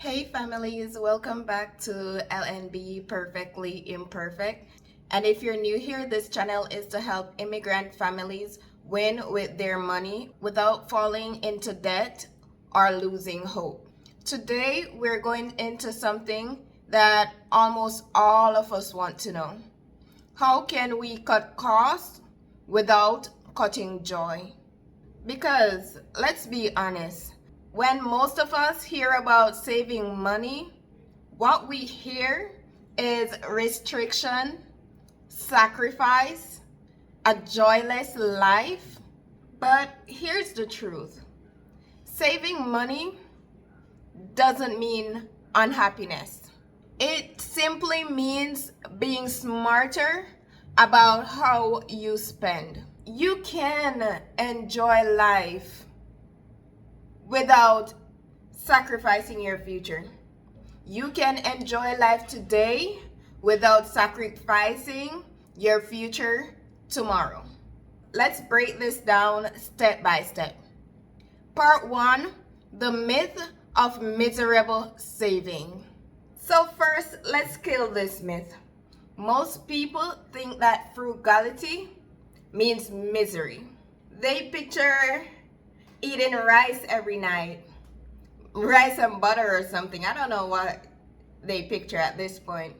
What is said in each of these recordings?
Hey families, welcome back to LNB Perfectly Imperfect. And if you're new here, this channel is to help immigrant families win with their money without falling into debt or losing hope. Today, we're going into something that almost all of us want to know. How can we cut costs without cutting joy? Because let's be honest, when most of us hear about saving money, what we hear is restriction, sacrifice, a joyless life. But here's the truth. Saving money doesn't mean unhappiness. It simply means being smarter about how you spend. You can enjoy life without sacrificing your future. You can enjoy life today without sacrificing your future tomorrow. Let's break this down step by step. Part 1, the myth of miserable saving. So first, let's kill this myth. Most people think that frugality means misery. They picture eating rice every night, rice and butter or something. I don't know what they picture at this point.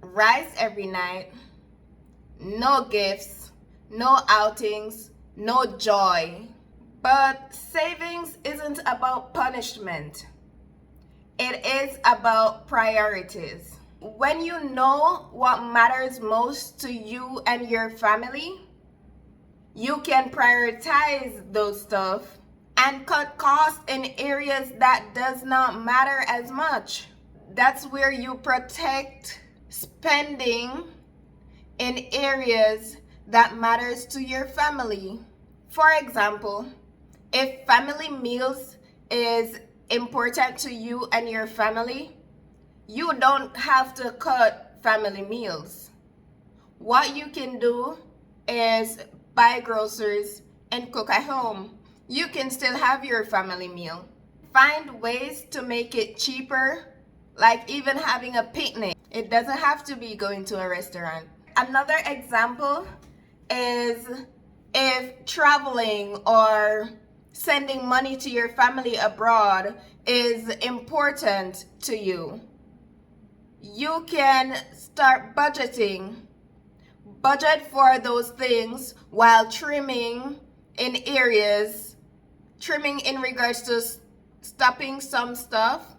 Rice every night, no gifts, no outings, no joy. But savings isn't about punishment. It is about priorities. When you know what matters most to you and your family, you can prioritize those stuff and cut costs in areas that does not matter as much. That's where you protect spending in areas that matters to your family. For example, if family meals is important to you and your family, you don't have to cut family meals. What you can do is buy groceries and cook at home. You can still have your family meal. Find ways to make it cheaper, like even having a picnic. It doesn't have to be going to a restaurant. Another example is if traveling or sending money to your family abroad is important to you. You can start budgeting. Budget for those things while trimming in regards to stopping some stuff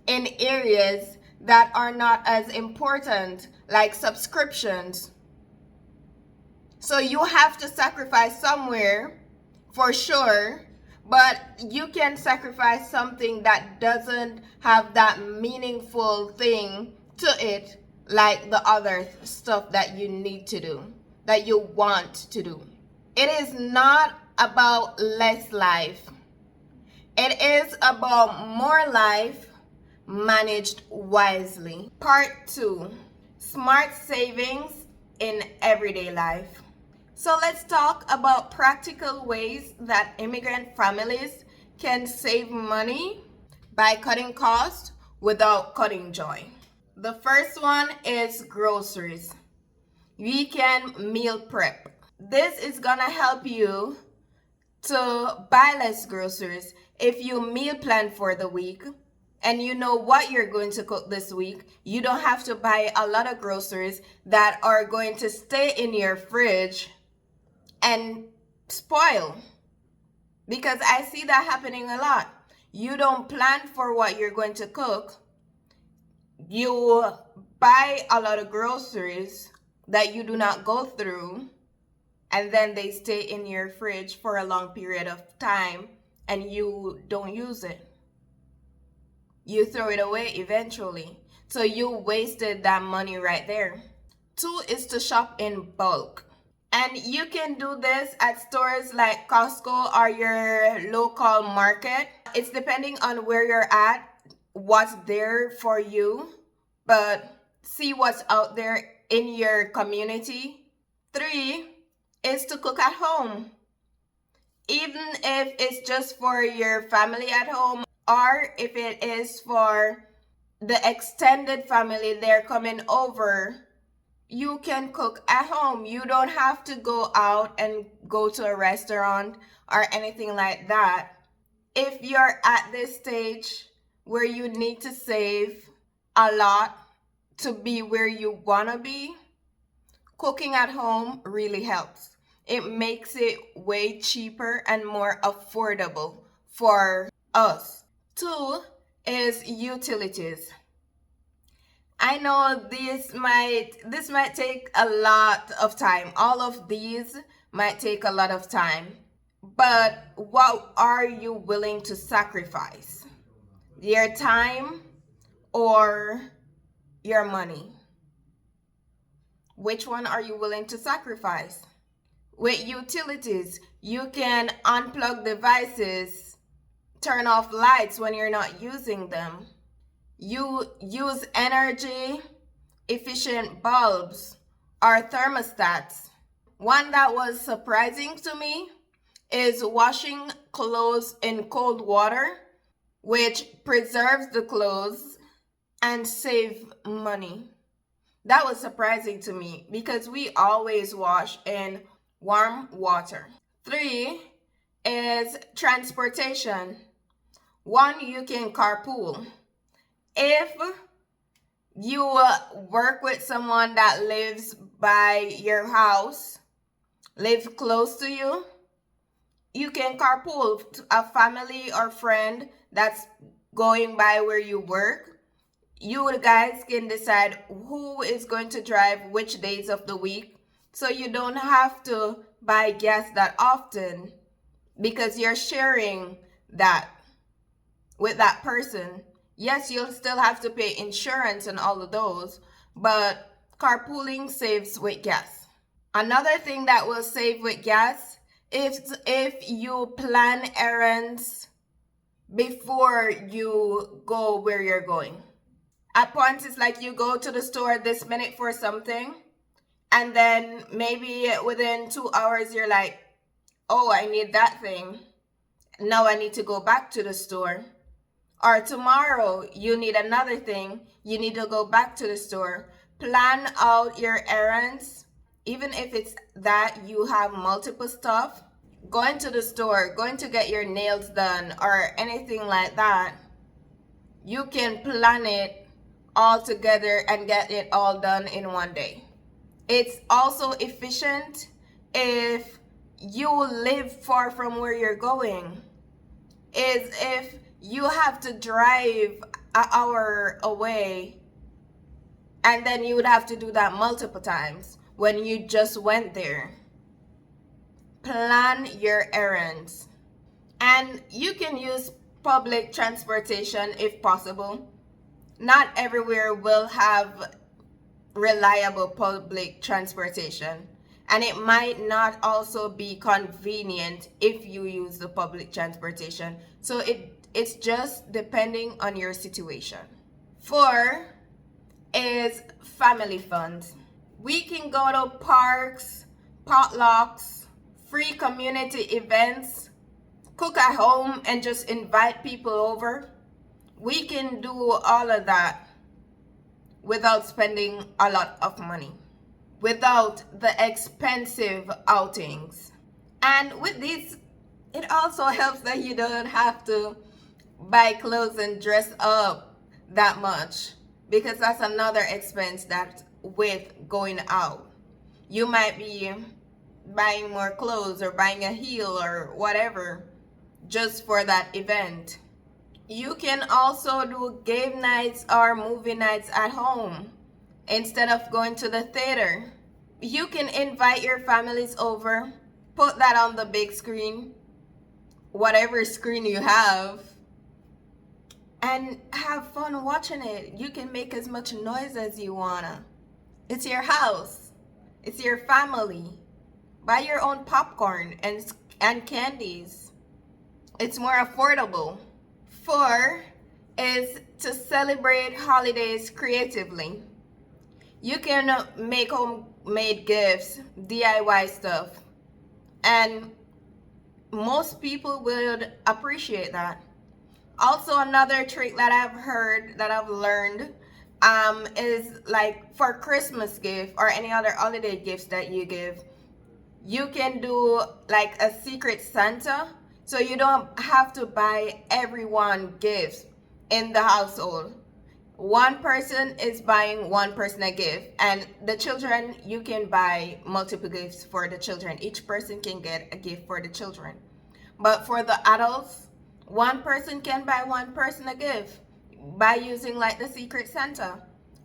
in areas that are not as important, like subscriptions. So you have to sacrifice somewhere for sure, but you can sacrifice something that doesn't have that meaningful thing to it, like the other stuff that you need to do, that you want to do. It is not about less life. It is about more life managed wisely. Part 2, smart savings in everyday life. So let's talk about practical ways that immigrant families can save money by cutting costs without cutting joy. The first one is groceries. We can meal prep. This is gonna help you to buy less groceries if you meal plan for the week and you know what you're going to cook this week. You don't have to buy a lot of groceries that are going to stay in your fridge and spoil, because I see that happening a lot. You don't plan for what you're going to cook. You buy a lot of groceries that you do not go through, and then they stay in your fridge for a long period of time and you don't use it. You throw it away eventually. So you wasted that money right there. 2 is to shop in bulk. And you can do this at stores like Costco or your local market. It's depending on where you're at, what's there for you, but see what's out there in your community. 3 is to cook at home. Even if it's just for your family at home, Or if it is for the extended family, they're coming over, you can cook at home. You don't have to go out and go to a restaurant or anything like that. If you're at this stage where you need to save a lot to be where you want to be, cooking at home really helps. It makes it way cheaper and more affordable for us. Two is utilities. I know this might take a lot of time. All of these might take a lot of time. But what are you willing to sacrifice? Your time or your money? Which one are you willing to sacrifice? With utilities, you can unplug devices, turn off lights when you're not using them. You use energy efficient bulbs or thermostats. One that was surprising to me is washing clothes in cold water, which preserves the clothes and save money. That was surprising to me because we always wash in warm water. Three is transportation. One, you can carpool. If you work with someone that lives by your house, live close to you, you can carpool to a family or friend that's going by where you work. You guys can decide who is going to drive which days of the week, so you don't have to buy gas that often because you're sharing that with that person. Yes, you'll still have to pay insurance and all of those, but carpooling saves with gas. Another thing that will save with gas is if you plan errands before you go where you're going. At points, it's like you go to the store this minute for something, and then maybe within 2 hours, you're like, oh, I need that thing. Now I need to go back to the store. Or tomorrow, you need another thing. You need to go back to the store. Plan out your errands. Even if it's that you have multiple stuff, going to the store, going to get your nails done, or anything like that, you can plan it all together and get it all done in one day. It's also efficient if you live far from where you're going. Is if you have to drive an hour away and then you would have to do that multiple times when you just went there. Plan your errands. And you can use public transportation if possible. Not everywhere will have reliable public transportation, and it might not also be convenient if you use the public transportation. So it's just depending on your situation. 4 is family funds. We can go to parks, potlucks, free community events, cook at home and just invite people over. We can do all of that without spending a lot of money, without the expensive outings. And with this, it also helps that you don't have to buy clothes and dress up that much, because that's another expense that with going out. You might be buying more clothes or buying a heel or whatever just for that event. You can also do game nights or movie nights at home instead of going to the theater. You can invite your families over, put that on the big screen, whatever screen you have, and have fun watching it. You can make as much noise as you wanna. It's your house. It's your family. Buy your own popcorn and candies. It's more affordable. 4 is to celebrate holidays creatively. You can make homemade gifts, DIY stuff, and most people would appreciate that. Also, another trick that I've heard, that I've learned, is like for Christmas gift or any other holiday gifts that you give, you can do like a secret Santa. So you don't have to buy everyone gifts in the household. One person is buying one person a gift, and the children, you can buy multiple gifts for the children. Each person can get a gift for the children. But for the adults, one person can buy one person a gift by using like the secret Santa.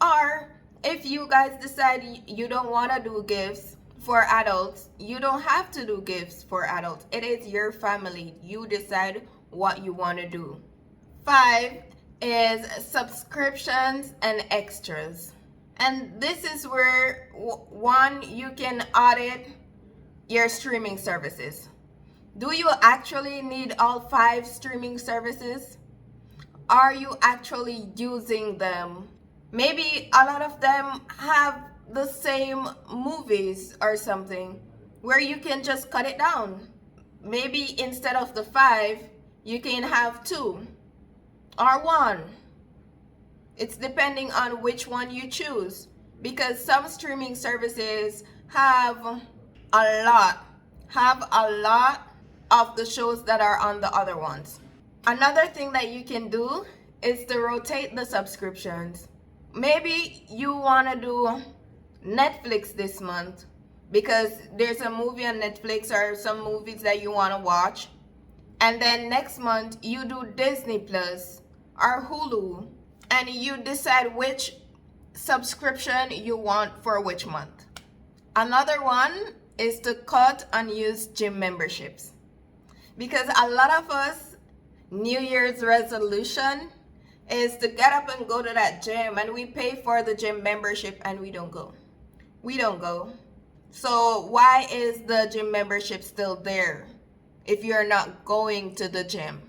Or if you guys decide you don't want to do gifts for adults, you don't have to do gifts for adults. It is your family. You decide what you want to do. 5 is subscriptions and extras. And this is where one, you can audit your streaming services. Do you actually need all 5 streaming services? Are you actually using them? Maybe a lot of them have the same movies or something where you can just cut it down. Maybe instead of the 5, you can have 2 or 1. It's depending on which one you choose, because some streaming services have a lot of the shows that are on the other ones. Another thing that you can do is to rotate the subscriptions. Maybe you want to do Netflix this month because there's a movie on Netflix or some movies that you want to watch. And then next month you do Disney Plus or Hulu, and you decide which subscription you want for which month. Another one is to cut unused gym memberships. Because a lot of us, New Year's resolution is to get up and go to that gym, and we pay for the gym membership and we don't go. We don't go. So why is the gym membership still there if you're not going to the gym?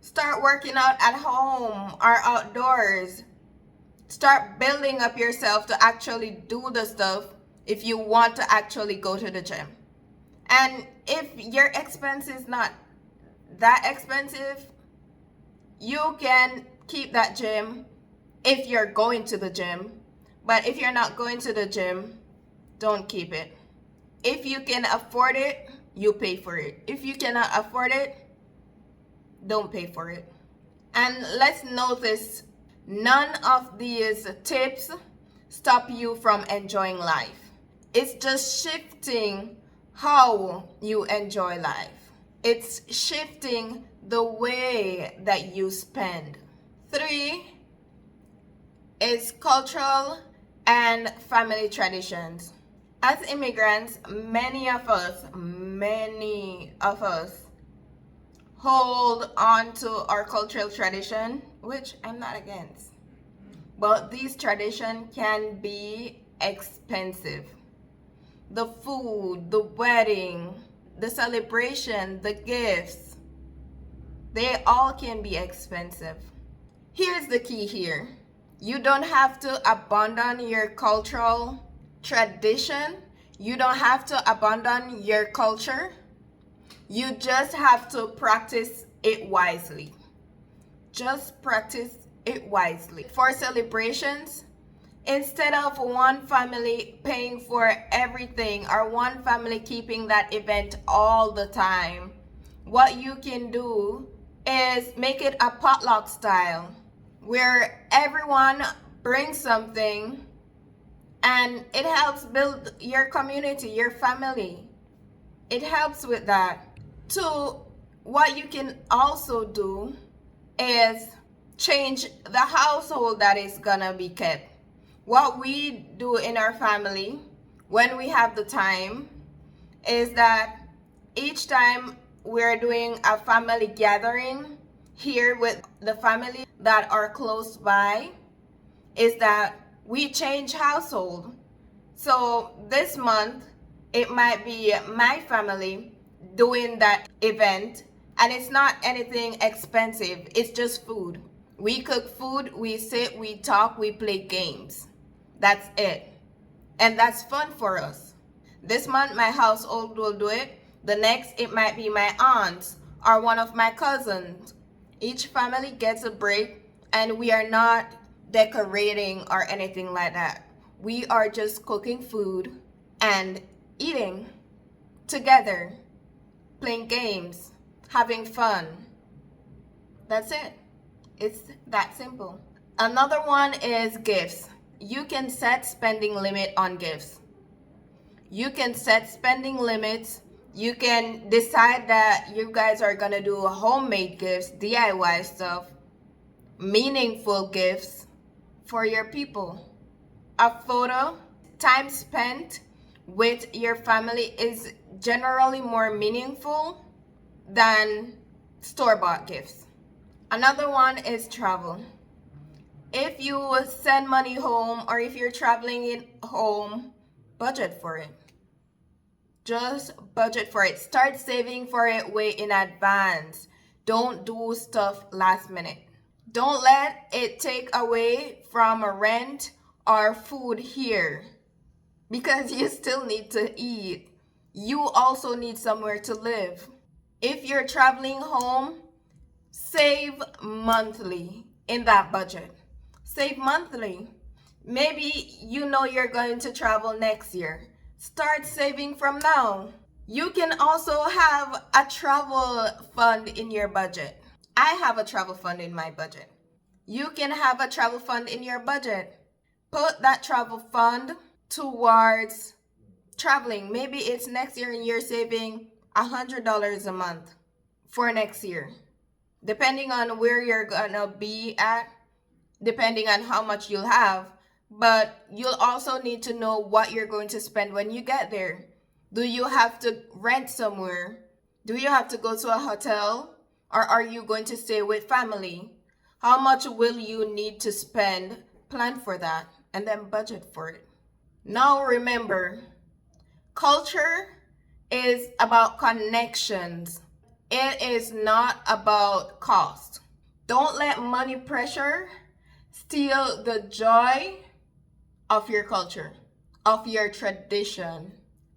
Start working out at home or outdoors. Start building up yourself to actually do the stuff if you want to actually go to the gym. And if your expense is not that expensive, you can keep that gym if you're going to the gym. But if you're not going to the gym, don't keep it. If you can afford it, you pay for it. If you cannot afford it, don't pay for it. And let's notice, none of these tips stop you from enjoying life. It's just shifting how you enjoy life. It's shifting the way that you spend. 3 is cultural and family traditions. As immigrants, many of us hold on to our cultural tradition, which I'm not against. But these traditions can be expensive. The food, the wedding, the celebration, the gifts, they all can be expensive. Here's the key here. You don't have to abandon your cultural tradition. You don't have to abandon your culture. You just have to practice it wisely. Just practice it wisely. For celebrations, instead of one family paying for everything or one family keeping that event all the time, what you can do is make it a potluck style where everyone brings something, and it helps build your community, your family. It helps with that. 2, what you can also do is change the household that is gonna be kept. What we do in our family when we have the time is that each time we're doing a family gathering here with the family that are close by, is that we change household. So this month it might be my family doing that event, and it's not anything expensive. It's just food. We cook food, we sit, we talk, we play games. That's it. And that's fun for us. This month my household will do it. The next it might be my aunts or one of my cousins. Each family gets a break, and we are not decorating or anything like that. We are just cooking food and eating together, playing games, having fun. That's it. It's that simple. Another one is gifts. You can set spending limit on gifts. You can set spending limits. You can decide that you guys are gonna do homemade gifts, DIY stuff, meaningful gifts for your people. A photo, time spent with your family is generally more meaningful than store-bought gifts. Another one is travel. If you send money home or if you're traveling in home, budget for it. Just budget for it. Start saving for it way in advance. Don't do stuff last minute. Don't let it take away from a rent or food here, because you still need to eat. You also need somewhere to live. If you're traveling home, save monthly in that budget. Save monthly. Maybe you know you're going to travel next year. Start saving from now. You can also have a travel fund in your budget. I have a travel fund in my budget. You can have a travel fund in your budget. Put that travel fund towards traveling. Maybe it's next year and you're saving $100 a month for next year. Depending on where you're gonna be at, depending on how much you'll have, but you'll also need to know what you're going to spend when you get there. Do you have to rent somewhere? Do you have to go to a hotel? Or are you going to stay with family? How much will you need to spend? Plan for that and then budget for it. Now remember, culture is about connections. It is not about cost. Don't let money pressure steal the joy of your culture, of your tradition,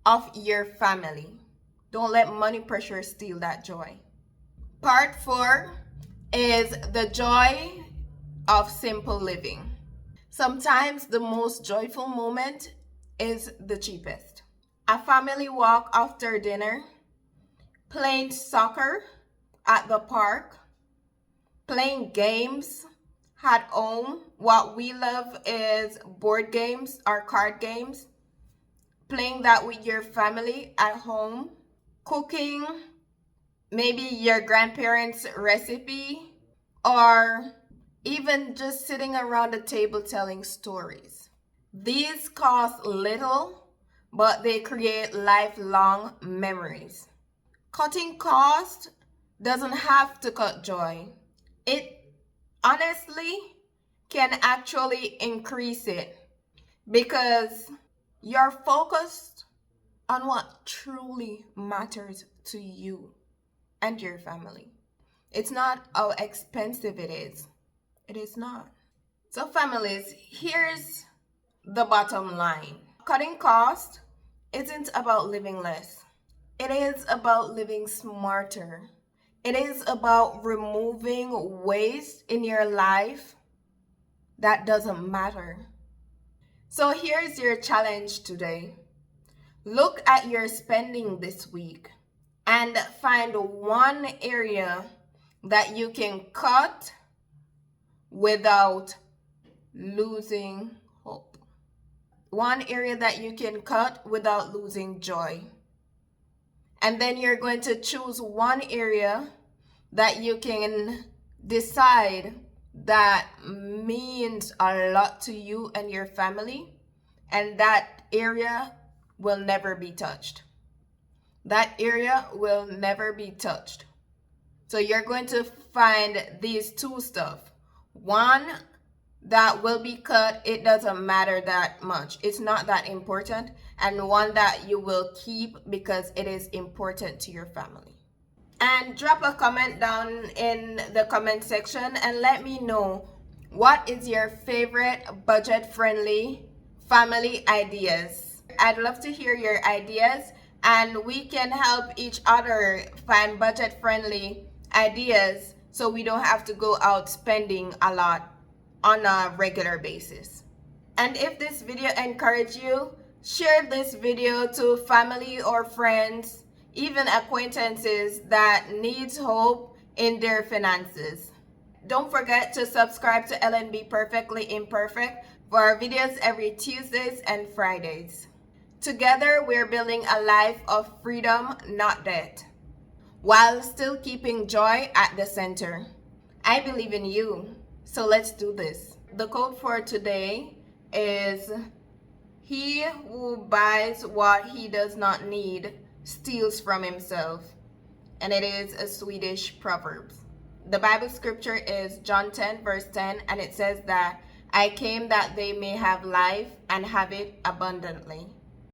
of your family. Don't let money pressure steal that joy. Part 4 is the joy of simple living. Sometimes the most joyful moment is the cheapest. A family walk after dinner, playing soccer at the park, playing games at home. What we love is board games or card games. Playing that with your family at home. Cooking maybe your grandparents' recipe, or even just sitting around the table telling stories. These cost little, but they create lifelong memories. Cutting cost doesn't have to cut joy. It honestly can actually increase it, because you're focused on what truly matters to you and your family. It's not how expensive it is. It is not. So families, here's the bottom line. Cutting cost isn't about living less. It is about living smarter. It is about removing waste in your life that doesn't matter. So here's your challenge today. Look at your spending this week and find one area that you can cut without losing hope. One area that you can cut without losing joy. And then you're going to choose one area that you can decide that means a lot to you and your family, and that area will never be touched. That area will never be touched. So you're going to find these two stuff. One that will be cut, it doesn't matter that much. It's not that important. And one that you will keep because it is important to your family. And drop a comment down in the comment section and let me know, what is your favorite budget-friendly family ideas? I'd love to hear your ideas, and we can help each other find budget-friendly ideas so we don't have to go out spending a lot on a regular basis. And if this video encouraged you, share this video to family or friends, even acquaintances that needs hope in their finances. Don't forget to subscribe to LNB Perfectly Imperfect for our videos every Tuesdays and Fridays. Together, we're building a life of freedom, not debt, while still keeping joy at the center. I believe in you, so let's do this. The code for today is, he who buys what he does not need steals from himself. And it is a Swedish proverb. The Bible scripture is John 10 verse 10, and it says that I came that they may have life and have it abundantly.